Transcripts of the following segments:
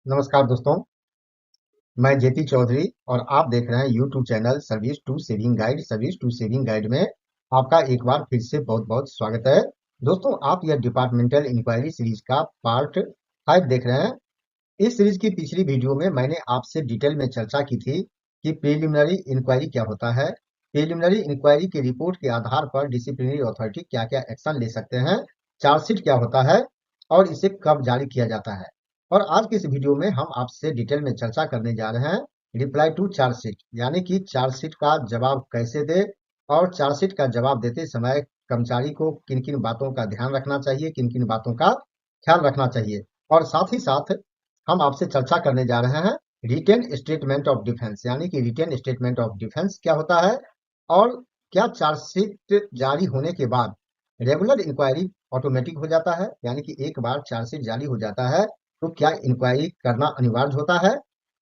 नमस्कार दोस्तों। मैं जेपी चौधरी और आप देख रहे हैं YouTube channel service to saving guide. Service to saving guide में आपका एक बार फिर से बहुत बहुत स्वागत है। दोस्तों, आप यह डिपार्टमेंटल इंक्वायरी सीरीज का पार्ट 5 देख रहे हैं। इस सीरीज की पिछली वीडियो में मैंने आपसे डिटेल में चर्चा की थी कि प्रिलिमिनरी इंक्वायरी क्या होता है। प्रिलिमिनरी इंक्वायरी की रिपोर्ट के आधार पर डिसिप्लिनरी अथॉरिटी क्या क्या एक्शन ले सकते हैं, चार्जशीट क्या होता है और इसे कब जारी किया जाता है। और आज की इस वीडियो में हम आपसे डिटेल में चर्चा करने जा रहे हैं रिप्लाई टू चार्जशीट, यानी कि चार्जशीट का जवाब कैसे दे और चार्जशीट का जवाब देते समय कर्मचारी को किन किन बातों का ध्यान रखना चाहिए, किन किन बातों का ख्याल रखना चाहिए। और साथ ही साथ हम आपसे चर्चा करने जा रहे हैं रिटेन स्टेटमेंट ऑफ डिफेंस, यानी कि रिटेन स्टेटमेंट ऑफ डिफेंस क्या होता है और क्या चार्जशीट जारी होने के बाद रेगुलर इंक्वायरी ऑटोमेटिक हो जाता है, यानी कि एक बार चार्जशीट जारी हो जाता है तो क्या इंक्वायरी करना अनिवार्य होता है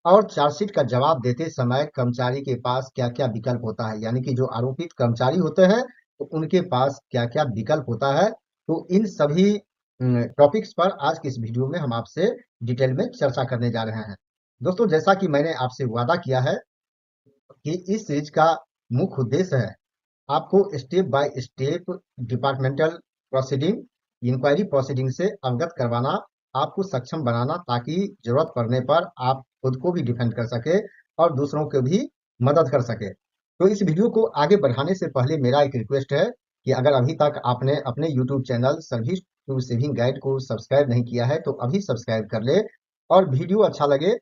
और चार्जशीट का जवाब देते समय कर्मचारी के पास क्या क्या विकल्प होता है, यानी कि जो आरोपित कर्मचारी होते हैं तो उनके पास क्या क्या विकल्प होता है। तो इन सभी टॉपिक्स पर आज की इस वीडियो में हम आपसे डिटेल में चर्चा करने जा रहे हैं। दोस्तों, जैसा कि मैंने आपसे वादा किया है कि इस सीरीज का मुख्य उद्देश्य है आपको step by step departmental proceeding, inquiry proceeding से अवगत करवाना, आपको सक्षम बनाना, ताकि जरूरत पड़ने पर आप खुद को भी डिफेंड कर सके और दूसरों को भी मदद कर सके। तो इस वीडियो को आगे बढ़ाने से पहले मेरा एक रिक्वेस्ट है कि अगर अभी तक आपने अपने YouTube channel service to saving guide को सब्सक्राइब नहीं किया है तो अभी सब्सक्राइब कर ले, और वीडियो अच्छा लगे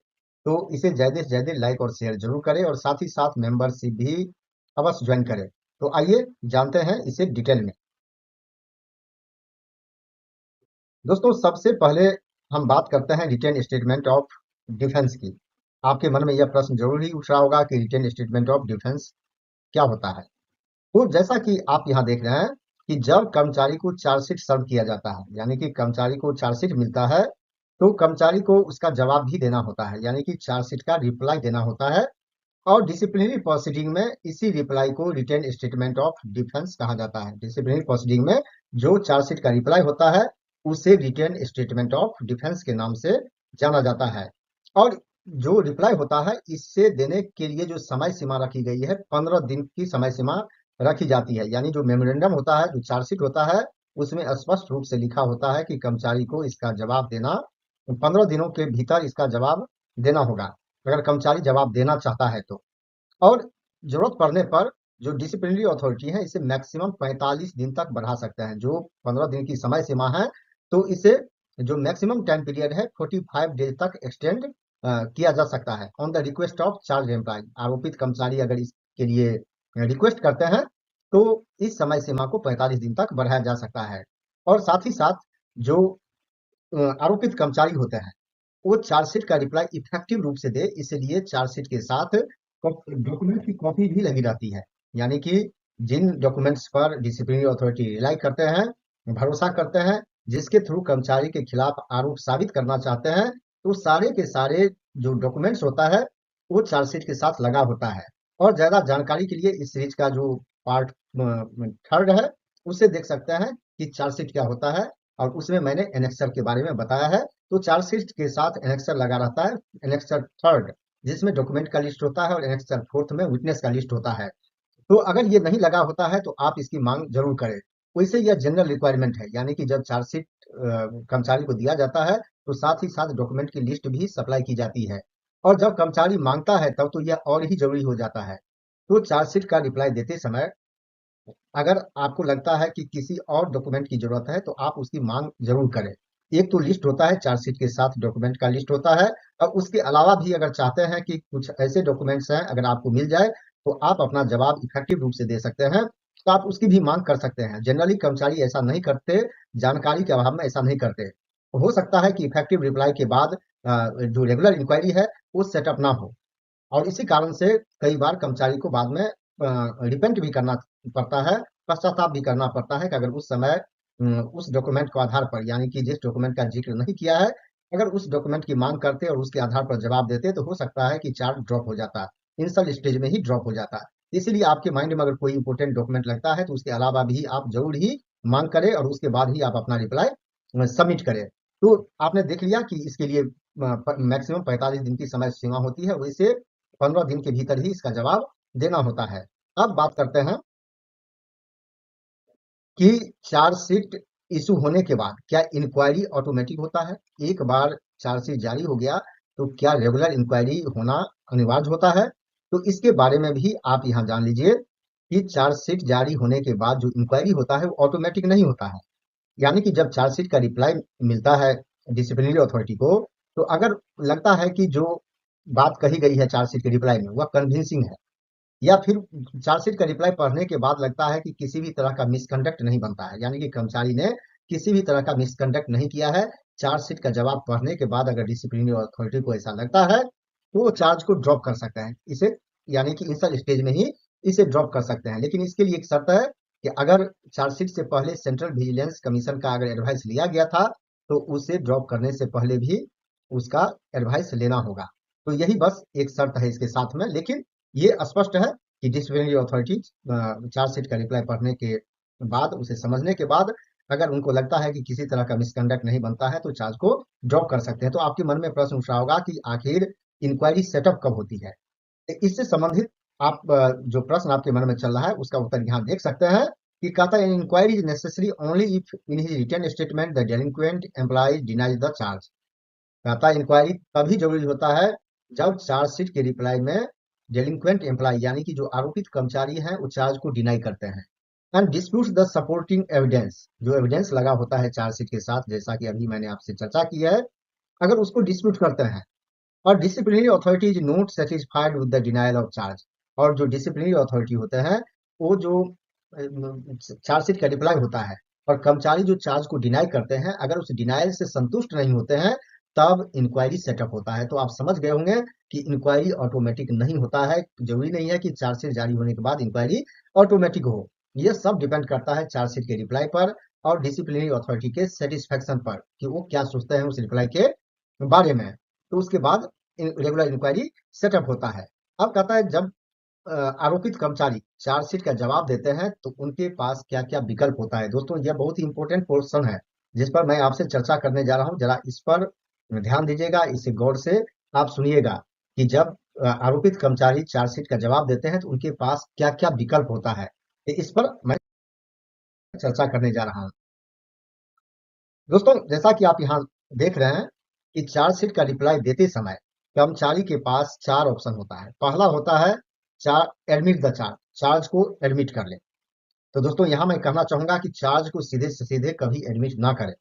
तो इसे ज्यादा से ज्यादा लाइक और शेयर जरूर करें और साथ ही साथ मेंबरशिप भी अवश्य ज्वाइन करें। तो आइए जानते हैं इसे डिटेल में। दोस्तों, सबसे पहले हम बात करते हैं रिटेन स्टेटमेंट ऑफ डिफेंस की। आपके मन में यह प्रश्न जरूर ही उठ रहा होगा कि रिटेन स्टेटमेंट ऑफ डिफेंस क्या होता है। तो जैसा कि आप यहाँ देख रहे हैं कि जब कर्मचारी को चार्जशीट सर्व किया जाता है, यानी कि कर्मचारी को चार्जशीट मिलता है, तो कर्मचारी को उसका जवाब भी देना होता है, यानी कि चार्जशीट का रिप्लाई देना होता है। और डिसिप्लिनरी प्रोसीडिंग में इसी रिप्लाई को रिटेन स्टेटमेंट ऑफ डिफेंस कहा जाता है। डिसिप्लिनरी प्रोसीडिंग में जो चार्जशीट का रिप्लाई होता है उसे रिटेन स्टेटमेंट ऑफ डिफेंस के नाम से जाना जाता है। और जो रिप्लाई होता है इससे देने के लिए जो समय सीमा रखी गई है, 15 दिन की समय सीमा रखी जाती है। यानी जो मेमोरेंडम होता है, जो चार्जशीट होता है, उसमें स्पष्ट रूप से लिखा होता है कि कर्मचारी को इसका जवाब देना 15 दिनों के भीतर इसका जवाब देना होगा, अगर कर्मचारी जवाब देना चाहता है तो। और जरूरत पड़ने पर जो डिसिप्लिनरी अथॉरिटी है इसे मैक्सिमम 45 दिन तक बढ़ा सकते हैं। जो 15 दिन की समय सीमा है तो इसे जो मैक्सिमम टाइम पीरियड है 45 डेज तक एक्सटेंड किया जा सकता है on the request of charge employ. आरोपित कर्मचारी अगर इसके लिए रिक्वेस्ट करते हैं तो इस समय सीमा को 45 दिन तक बढ़ाया जा सकता है। और साथ ही साथ जो आरोपित कर्मचारी होते हैं वो चार्जशीट का रिप्लाई इफेक्टिव रूप से दे, इसलिए चार्जशीट के साथ डॉक्यूमेंट की कॉपी भी लगी रहती है। यानी कि जिन डॉक्यूमेंट्स पर डिसिप्लिनरी अथॉरिटी रिलाई करते हैं, भरोसा करते हैं, जिसके थ्रू कर्मचारी के खिलाफ आरोप साबित करना चाहते हैं, तो सारे के सारे जो डॉक्यूमेंट्स होता है वो चार्जशीट के साथ लगा होता है। और ज्यादा जानकारी के लिए इस सीरीज का जो पार्ट 3 है उसे देख सकते हैं कि चार्जशीट क्या होता है, और उसमें मैंने एनेक्सर के बारे में बताया है। तो चार्जशीट के साथ एनेक्सर लगा रहता है, एनेक्सर 3 जिसमें डॉक्यूमेंट का लिस्ट होता है और एनेक्सर 4 में विटनेस का लिस्ट होता है। तो अगर ये नहीं लगा होता है तो आप इसकी मांग जरूर करें। वैसे यह जनरल रिक्वायरमेंट है, यानी कि जब चार्जशीट कर्मचारी को दिया जाता है तो साथ ही साथ डॉक्यूमेंट की लिस्ट भी सप्लाई की जाती है। और जब कर्मचारी मांगता है तब तो यह और ही जरूरी हो जाता है। तो चार्जशीट का रिप्लाई देते समय अगर आपको लगता है कि किसी और डॉक्यूमेंट की जरूरत है तो आप उसकी मांग जरूर करें। एक तो लिस्ट होता है, चार्जशीट के साथ डॉक्यूमेंट का लिस्ट होता है, और उसके अलावा भी अगर चाहते हैं कि कुछ ऐसे डॉक्यूमेंट्स हैं अगर आपको मिल जाए तो आप अपना जवाब इफेक्टिव रूप से दे सकते हैं, तो आप उसकी भी मांग कर सकते हैं। जनरली कर्मचारी ऐसा नहीं करते, जानकारी के अभाव में ऐसा नहीं करते। हो सकता है कि इफेक्टिव रिप्लाई के बाद जो रेगुलर इंक्वायरी है वो सेटअप ना हो, और इसी कारण से कई बार कर्मचारी को बाद में रिपेंट भी करना पड़ता है, पश्चाताप भी करना पड़ता है कि अगर उस समय उस डॉक्यूमेंट के आधार पर, यानी कि जिस डॉक्यूमेंट का जिक्र नहीं किया है, अगर उस डॉक्यूमेंट की मांग करते और उसके आधार पर जवाब देते तो हो सकता है कि चार्ज ड्रॉप हो जाता, इनिशियल स्टेज में ही ड्रॉप हो जाता। इसीलिए आपके माइंड में अगर कोई इंपोर्टेंट डॉक्यूमेंट लगता है तो उसके अलावा भी आप जरूर ही मांग करें और उसके बाद ही आप अपना रिप्लाई सबमिट करें। तो आपने देख लिया कि इसके लिए मैक्सिमम 45 दिन की समय सीमा होती है, वैसे 15 दिन के भीतर ही इसका जवाब देना होता है। अब बात करते हैं कि चार्जशीट इशू होने के बाद क्या इंक्वायरी ऑटोमेटिक होता है? एक बार चार्जशीट जारी हो गया तो क्या रेगुलर इंक्वायरी होना अनिवार्य होता है? तो इसके बारे में भी आप यहाँ जान लीजिए कि चार्जशीट जारी होने के बाद जो इंक्वायरी होता है वो ऑटोमेटिक नहीं होता है। यानी कि जब चार्जशीट का रिप्लाई मिलता है डिसिप्लिनरी अथॉरिटी को, तो अगर लगता है कि जो बात कही गई है चार्जशीट के रिप्लाई में वह कन्विंसिंग है, या फिर चार्जशीट का रिप्लाई पढ़ने के बाद लगता है कि किसी भी तरह का मिसकंडक्ट नहीं बनता है, यानी कि कर्मचारी ने किसी भी तरह का मिसकंडक्ट नहीं किया है, चार्जशीट का जवाब पढ़ने के बाद अगर डिसिप्लिनरी अथॉरिटी को ऐसा लगता है तो वो चार्ज को ड्रॉप कर सकता है, इसे यानी कि इनिशियल स्टेज में ही इसे ड्रॉप कर सकते हैं। लेकिन इसके लिए एक शर्त है कि अगर चार्जशीट से पहले सेंट्रल विजिलेंस कमीशन का अगर एडवाइस लिया गया था तो उसे ड्रॉप करने से पहले भी उसका एडवाइस लेना होगा। तो यही बस एक शर्त है इसके साथ में। लेकिन ये स्पष्ट है कि डिसिप्लिनरी अथॉरिटी चार्जशीट का रिप्लाई पढ़ने के बाद उसे समझने के बाद अगर उनको लगता है कि किसी तरह का मिसकंडक्ट नहीं बनता है तो चार्ज को ड्रॉप कर सकते हैं। तो आपके मन में प्रश्न उठ रहा होगा कि आखिर इंक्वायरी सेटअप कब होती है? तो इससे संबंधित आप जो प्रश्न आपके मन में चल रहा है उसका उत्तर यहाँ देख सकते हैं कि कहता है inquiry is necessary only if in his written statement the delinquent employee denies the charge. कहता है इंक्वायरी तभी जरूरी होता है जब चार्जशीट के रिप्लाई में डेलिंक्वेंट एम्प्लॉय यानी कि जो आरोपित कर्मचारी हैं वो चार्ज को डिनाई करते हैं and disputes the supporting evidence, जो एविडेंस लगा होता है चार्जशीट के साथ, जैसा कि अभी मैंने आपसे चर्चा की है, अगर उसको डिस्प्यूट करते हैं और disciplinary authority is not satisfied with the denial of charge, और जो डिसिप्लिनरी अथॉरिटी होते हैं वो जो चार्जशीट का रिप्लाई होता है और कर्मचारी जो चार्ज को डिनाई करते हैं अगर उस डिनायल से संतुष्ट नहीं होते हैं तब इंक्वायरी सेटअप होता है। तो आप समझ गए होंगे कि इंक्वायरी ऑटोमेटिक नहीं होता है, जरूरी नहीं है कि चार्जशीट जारी होने के बाद इंक्वायरी ऑटोमेटिक हो। यह सब डिपेंड करता है चार्जशीट के रिप्लाई पर और डिसिप्लिनरी अथॉरिटी के सेटिस्फेक्शन पर कि वो क्या सोचते हैं उस रिप्लाई के बारे में। तो उसके बाद रेगुलर इंक्वायरी सेटअप होता है। अब कहता है जब आरोपित कर्मचारी चार्जशीट का जवाब देते हैं तो उनके पास क्या क्या विकल्प होता है। दोस्तों यह बहुत ही इंपॉर्टेंट पोर्शन है जिस पर मैं आपसे चर्चा करने जा रहा हूं, जरा इस पर ध्यान दीजिएगा, इसे गौर से आप सुनिएगा कि जब आरोपित कर्मचारी चार्जशीट का जवाब देते हैं तो उनके पास क्या क्या विकल्प होता है, तो इस पर मैं चर्चा करने जा रहा हूं। दोस्तों जैसा कि आप यहाँ देख रहे हैं कि चार्जशीट का रिप्लाई देते समय कर्मचारी के पास चार ऑप्शन होता है। पहला होता है चार एडमिट द चार्ज, चार्ज को एडमिट कर ले। तो दोस्तों यहाँ मैं कहना चाहूंगा कि चार्ज को सीधे से सीधे कभी एडमिट ना करें,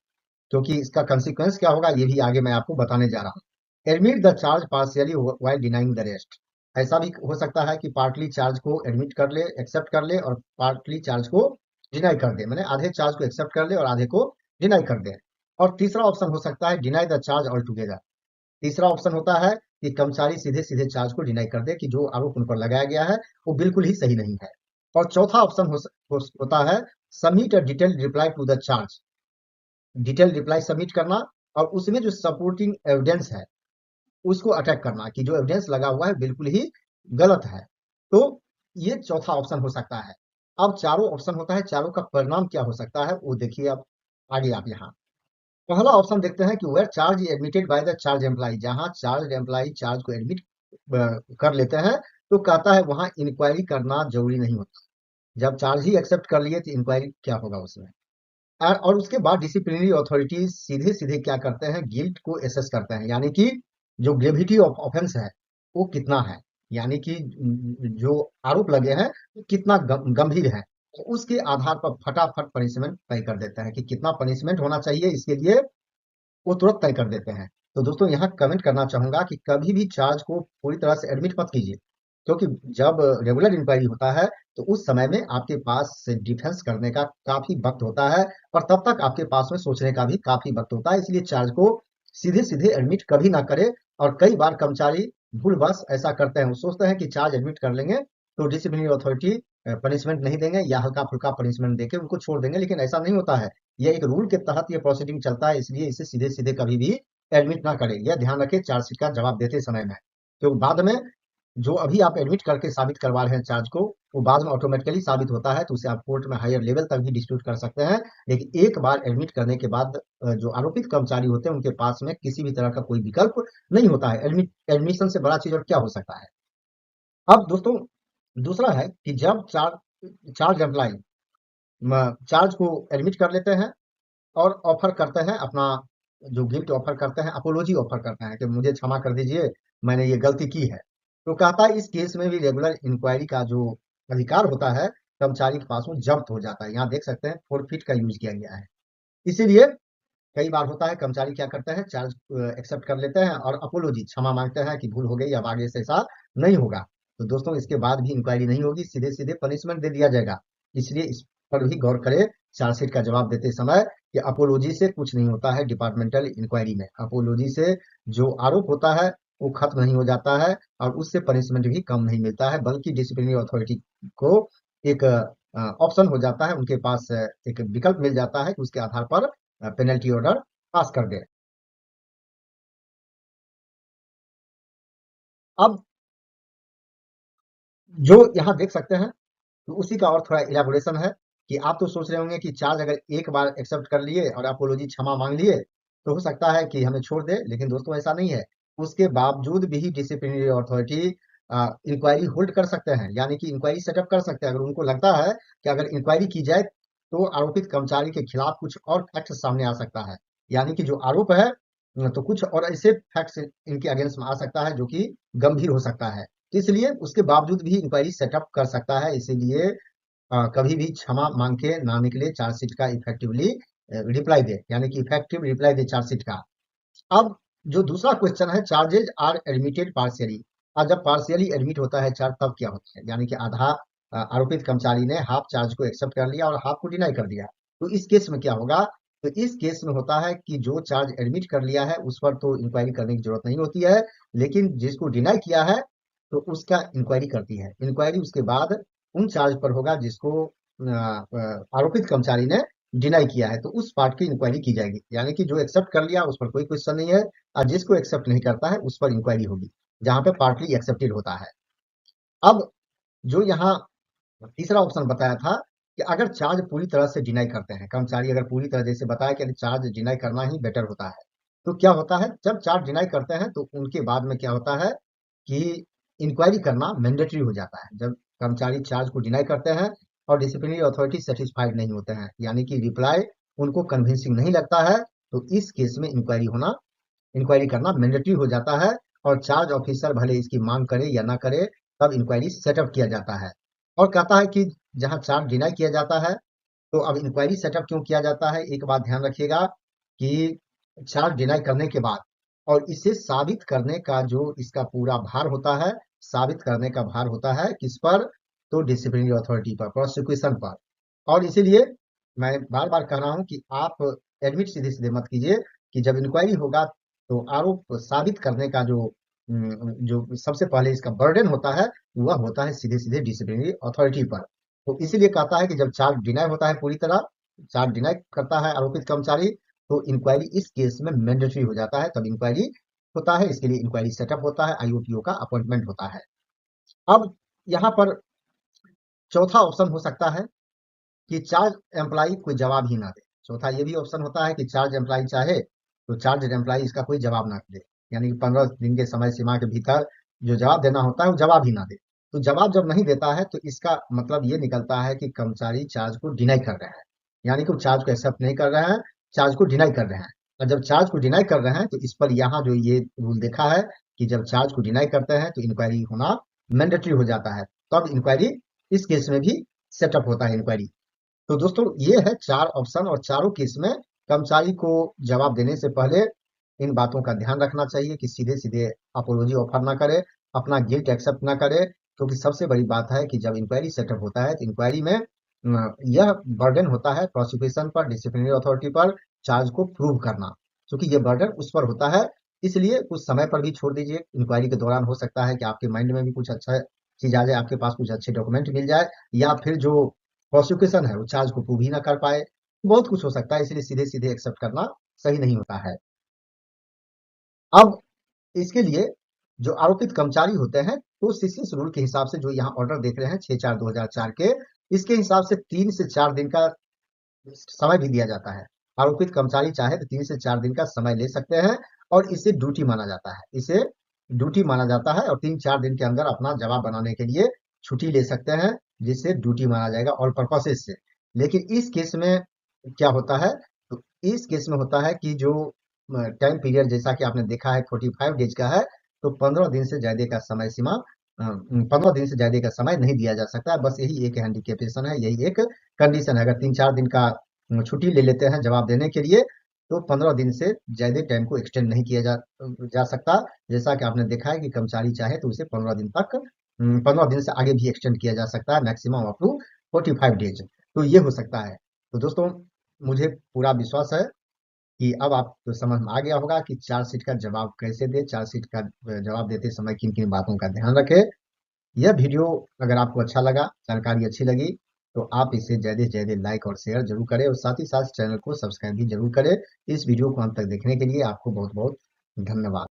क्योंकि इसका कंसिक्वेंस क्या होगा ये भी आगे मैं आपको बताने जा रहा हूँ। Admit the charge partially while denying the rest, ऐसा भी हो सकता है कि पार्टली चार्ज को एडमिट कर ले, एक्सेप्ट कर ले, और पार्टली चार्ज को डिनाई कर दे, मैंने आधे चार्ज को एक्सेप्ट कर ले और आधे को डिनाई कर दे। और तीसरा ऑप्शन हो सकता है deny the charge all together. तीसरा ऑप्शन होता है कि कर्मचारी सीधे सीधे चार्ज को डिनाई कर दे कि जो आरोप उन पर लगाया गया है वो बिल्कुल ही सही नहीं है। और चौथा ऑप्शन होता है submit a detailed reply to the charge, detail reply submit करना और उसमें जो सपोर्टिंग एविडेंस है उसको अटैक करना कि जो एविडेंस लगा हुआ है बिल्कुल ही गलत है। तो ये चौथा ऑप्शन हो सकता है। अब चारों ऑप्शन होता है, चारों का परिणाम क्या हो सकता है वो देखिए। अब आगे आप यहाँ पहला ऑप्शन देखते हैं कि where charge admitted by the charge employ, जहां चार्ज एम्प्लॉय चार्ज को एडमिट कर लेते हैं तो कहता है वहां इंक्वायरी करना जरूरी नहीं होता। जब चार्ज ही एक्सेप्ट कर लिए तो इंक्वायरी क्या होगा उसमें। और उसके बाद डिसिप्लिनरी अथॉरिटी सीधे सीधे क्या करते हैं, गिल्ट को एसेस करते हैं, यानी कि जो ग्रेविटी ऑफ ऑफेंस है वो कितना है, यानी कि जो आरोप लगे हैं वो कितना गंभीर है, तो उसके आधार पर फटाफट पनिशमेंट तय कर देते हैं कि कितना पनिशमेंट होना चाहिए, इसके लिए वो तुरंत तय कर देते हैं। तो दोस्तों यहाँ कमेंट करना चाहूंगा कि कभी भी चार्ज को पूरी तरह से एडमिट मत कीजिए, क्योंकि जब रेगुलर इंक्वायरी होता है तो उस समय में आपके पास डिफेंस करने का काफी वक्त होता है और तब तक आपके पास में सोचने का भी काफी वक्त होता है, इसलिए चार्ज को सीधे सीधे एडमिट कभी ना करें। और कई बार कर्मचारी भूलवश ऐसा करते हैं, वो सोचते हैं कि चार्ज एडमिट कर लेंगे तो डिसिप्लिनरी अथॉरिटी पनिशमेंट नहीं देंगे या हल्का फुल्का पनिशमेंट देके उनको छोड़ देंगे, लेकिन ऐसा नहीं होता है। यह एक रूल के तहत ये प्रोसीडिंग चलता है, इसलिए इसे सीधे सीधे कभी भी एडमिट ना करें, यह ध्यान रखें चार्जशीट का जवाब देते समय में। तो बाद में जो अभी आप एडमिट करके साबित करवा रहे हैं चार्ज को, वो बाद में ऑटोमेटिकली साबित होता है, तो उसे आप कोर्ट में हायर लेवल तक भी डिस्प्यूट कर सकते हैं। लेकिन एक बार एडमिट करने के बाद जो आरोपित कर्मचारी होते हैं उनके पास में किसी भी तरह का कोई विकल्प नहीं होता है। एडमिशन से बड़ा चीज और क्या हो सकता है। अब दोस्तों दूसरा है कि जब चार्ज एम्प्लाई चार्ज को एडमिट कर लेते हैं और ऑफर करते हैं अपना जो गिल्ट ऑफर करते हैं, अपोलॉजी ऑफर करते हैं कि मुझे क्षमा कर दीजिए, मैंने ये गलती की है। तो कहता है इस केस में भी रेगुलर इंक्वायरी का जो अधिकार होता है कर्मचारी के पास में जब्त हो जाता है। यहाँ देख सकते हैं फोरफिट का यूज किया गया है। इसीलिए कई बार होता है कर्मचारी क्या करते हैं, चार्ज एक्सेप्ट कर लेते हैं और अपोलॉजी क्षमा मांगते हैं कि भूल हो गई, अब आगे से ऐसा नहीं होगा। तो दोस्तों इसके बाद भी इंक्वायरी नहीं होगी, सीधे सीधे पनिशमेंट दे दिया जाएगा। इसलिए इस पर भी गौर करें चार्जशीट का जवाब देते समय कि अपोलॉजी से कुछ नहीं होता है। डिपार्टमेंटल इंक्वायरी में अपोलॉजी से जो आरोप होता है वो खत्म नहीं हो जाता है और उससे पनिशमेंट भी कम नहीं मिलता है, बल्कि डिसिप्लिनरी अथॉरिटी को एक ऑप्शन हो जाता है, उनके पास एक विकल्प मिल जाता है कि उसके आधार पर पेनल्टी ऑर्डर पास कर दे। अब जो यहाँ देख सकते हैं तो उसी का और थोड़ा इलाबोरेशन है कि आप तो सोच रहे होंगे कि चार्ज अगर एक बार एक्सेप्ट कर लिए और अपोलॉजी क्षमा मांग लिए तो हो सकता है कि हमें छोड़ दे, लेकिन दोस्तों ऐसा नहीं है। उसके बावजूद भी डिसिप्लिनरी अथॉरिटी इंक्वायरी होल्ड कर सकते हैं, यानी कि इंक्वायरी सेटअप कर सकते हैं अगर उनको लगता है कि अगर इंक्वायरी की जाए तो आरोपित कर्मचारी के खिलाफ कुछ और फैक्ट सामने आ सकता है। यानी कि जो आरोप है तो कुछ और ऐसे फैक्ट्स इनके अगेंस्ट में आ सकता है जो कि गंभीर हो सकता है। तो इसलिए उसके बावजूद भी इंक्वायरी सेटअप कर सकता है। इसीलिए कभी भी क्षमा मांग के ना निकले, चार्जशीट का इफेक्टिवली रिप्लाई दे, यानी कि इफेक्टिव रिप्लाई दे चार्जशीट का। अब जो दूसरा क्वेश्चन है, चार्जेज आर एडमिटेड पार्शियली। और जब पार्शियली एडमिट होता है चार्ज तब क्या होता है, यानी कि आधा आरोपित कर्मचारी ने हाफ चार्ज को एक्सेप्ट कर लिया और हाफ को डिनाई कर दिया। तो इस केस में क्या होगा, तो इस केस में होता है कि जो चार्ज एडमिट कर लिया है उस पर तो इंक्वायरी करने की जरूरत नहीं होती है, लेकिन जिसको डिनाई किया है तो उसका इंक्वायरी करती है। इंक्वायरी उसके बाद उन चार्ज पर होगा जिसको आरोपित कर्मचारी ने डिनाई किया है, तो उस पार्ट की इंक्वायरी की जाएगी। यानी कि जो एक्सेप्ट कर लिया उस पर कोई क्वेश्चन नहीं है और जिसको एक्सेप्ट नहीं करता है उस पर इंक्वायरी होगी, जहां पे पार्टली एक्सेप्टेड होता है। अब जो यहाँ तीसरा ऑप्शन बताया था कि अगर चार्ज पूरी तरह से डिनाई करते हैं कर्मचारी, अगर पूरी तरह जैसे बताया कि चार्ज डिनाई करना ही बेटर होता है, तो क्या होता है जब चार्ज डिनाई करते हैं तो उनके बाद में क्या होता है कि इंक्वायरी करना मैंडेटरी हो जाता है। जब कर्मचारी चार्ज को डिनाई करते हैं और डिसिप्लिनरी अथॉरिटी सेटिस्फाइड नहीं होते हैं, यानी कि रिप्लाई उनको कन्विंसिंग नहीं लगता है, तो इस केस में इंक्वायरी करना मैंडेटरी हो जाता है और चार्ज ऑफिसर भले इसकी मांग करे या ना करे, तब इंक्वायरी सेटअप किया जाता है। और कहता है कि जहां चार्ज डिनाई किया जाता है तो अब इंक्वायरी सेटअप क्यों किया जाता है। एक बात ध्यान रखिएगा कि चार्ज डिनाई करने के बाद और इसे साबित करने का जो इसका पूरा भार होता है, साबित करने का भार होता है किस पर, तो डिसिप्लिनरी अथॉरिटी पर, प्रोसिक्यूशन पर। और इसीलिए मैं बार बार कह रहा हूं कि आप एडमिट सीधे सीधे मत कीजिए, कि जब इंक्वायरी होगा तो आरोप साबित करने का जो सबसे पहले इसका बर्डन होता है वह होता है सीधे सीधे डिसिप्लिनरी अथॉरिटी पर। तो इसीलिए कहता है कि जब चार्ज डिनाई होता है पूरी तरह, चार्ज डिनाई करता है आरोपित कर्मचारी, तो इंक्वायरी इस केस में मैंडेटरी हो जाता है, तब इंक्वायरी होता है। इसके लिए इंक्वायरी सेटअप होता है, आईओटीओ का अपॉइंटमेंट होता है। अब यहाँ पर चौथा ऑप्शन हो सकता है कि चार्ज एम्प्लाई कोई जवाब ही ना दे। चौथा ये भी ऑप्शन होता है कि चार्ज एम्प्लाई चाहे तो चार्ज एम्प्लाई इसका कोई जवाब ना दे, यानी कि 15 दिन के समय सीमा के भीतर जो जवाब देना होता है वो जवाब ही ना दे। तो जवाब जब नहीं देता है तो इसका मतलब ये निकलता है कि कर्मचारी चार्ज को डिनाई कर रहे हैं, यानी कि वो चार्ज को एक्सेप्ट नहीं कर रहे हैं, चार्ज को डिनाई कर रहे हैं। और जब चार्ज को डिनाई कर रहे हैं तो इस पर यहाँ जो ये रूल देखा है कि जब चार्ज को डिनाई करते हैं तो इंक्वायरी होना मैंडेटरी हो जाता है, तब इंक्वायरी इस केस में भी सेटअप होता है इंक्वायरी। तो दोस्तों ये है चार ऑप्शन और चारों केस में कर्मचारी को जवाब देने से पहले इन बातों का ध्यान रखना चाहिए कि सीधे सीधे अपोलॉजी ऑफर ना करे, अपना गिल्ट एक्सेप्ट ना करे। क्योंकि सबसे बड़ी बात है कि जब इंक्वायरी सेटअप होता है तो इंक्वायरी में यह बर्डन होता है प्रोसिक्यूशन पर, डिसिप्लिनरी अथॉरिटी पर चार्ज को प्रूव करना, क्योंकि ये बर्डन उस पर होता है। इसलिए कुछ समय पर भी छोड़ दीजिए, इंक्वायरी के दौरान हो सकता है कि आपके माइंड में भी कुछ अच्छा चीज आ जाए, आपके पास कुछ अच्छे डॉक्यूमेंट मिल जाए, या फिर जो प्रोसिक्यूशन है वो चार्ज को प्रूव ही ना कर पाए, बहुत कुछ हो सकता है। इसलिए सीधे सीधे एक्सेप्ट करना सही नहीं होता है। अब इसके लिए जो आरोपित कर्मचारी होते हैं तो सीसीएस रूल के हिसाब से जो यहाँ ऑर्डर देख रहे हैं 6/4/2004 के, इसके हिसाब से 3 से 4 दिन का समय भी दिया जाता है। आरोपित कर्मचारी चाहे तो 3 से 4 दिन का समय ले सकते हैं और इसे ड्यूटी माना जाता है। इसे ड्यूटी माना जाता है और 3-4 दिन के अंदर अपना जवाब बनाने के लिए छुट्टी ले सकते हैं, जिससे ड्यूटी माना जाएगा ऑल पर्पसेस से। लेकिन इस केस में क्या होता है, तो इस केस में होता है कि जो टाइम पीरियड जैसा कि आपने देखा है 45 डेज का है, तो 15 दिन से ज्यादा का समय सीमा 15 दिन से ज्यादा का समय नहीं दिया जा सकता। बस यही एक हैंडिकेपेशन है, यही एक कंडीशन है। अगर 3-4 दिन का छुट्टी ले लेते हैं जवाब देने के लिए, तो 15 दिन से ज्यादा टाइम को एक्सटेंड नहीं किया जा सकता। जैसा कि आपने देखा है कि कर्मचारी चाहे तो उसे 15 दिन तक 15 दिन से आगे भी एक्सटेंड किया जा सकता है, मैक्सिमम अप टू 45 डेज। तो ये हो सकता है। तो दोस्तों, मुझे पूरा विश्वास है कि अब आपको समझ में आ गया होगा कि चार्जशीट का जवाब कैसे दे, चार्जशीट का जवाब देते समय किन किन बातों का ध्यान रखें। यह वीडियो अगर आपको अच्छा लगा, जानकारी अच्छी लगी, तो आप इसे ज़्यादा से ज़्यादा लाइक और शेयर जरूर करें और साथ ही साथ चैनल को सब्सक्राइब भी जरूर करें। इस वीडियो को अंत तक देखने के लिए आपको बहुत बहुत धन्यवाद।